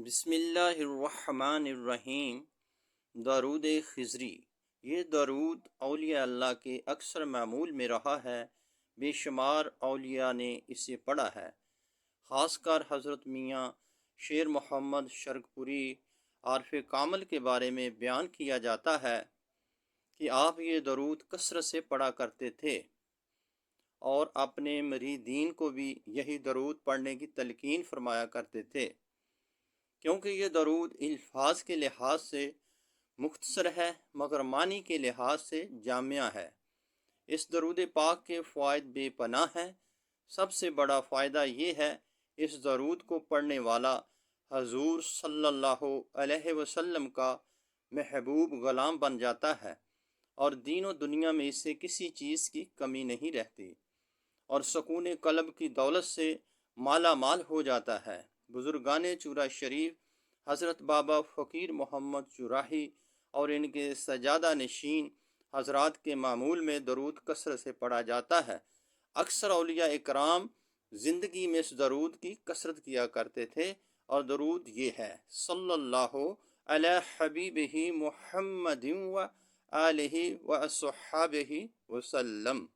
بسم اللہ الرحمن الرحیم۔ درود خضری۔ یہ درود اولیاء اللہ کے اکثر معمول میں رہا ہے، بے شمار اولیاء نے اسے پڑھا ہے، خاص کر حضرت میاں شیر محمد شرکپوری عارف کامل کے بارے میں بیان کیا جاتا ہے کہ آپ یہ درود کثرت سے پڑھا کرتے تھے اور اپنے مریدین کو بھی یہی درود پڑھنے کی تلقین فرمایا کرتے تھے، کیونکہ یہ درود الفاظ کے لحاظ سے مختصر ہے مگر معنی کے لحاظ سے جامع ہے۔ اس درود پاک کے فوائد بے پناہ ہیں۔ سب سے بڑا فائدہ یہ ہے، اس درود کو پڑھنے والا حضور صلی اللہ علیہ وسلم کا محبوب غلام بن جاتا ہے اور دین و دنیا میں اس سے کسی چیز کی کمی نہیں رہتی اور سکون قلب کی دولت سے مالا مال ہو جاتا ہے۔ بزرگان چورا شریف حضرت بابا فقیر محمد چوراہی اور ان کے سجادہ نشین حضرات کے معمول میں درود کثرت سے پڑھا جاتا ہے۔ اکثر اولیاء اکرام زندگی میں اس درود کی کثرت کیا کرتے تھے اور درود یہ ہے: صلی اللہ علی حبیبہ محمد و آلہ و اصحابہ وسلم۔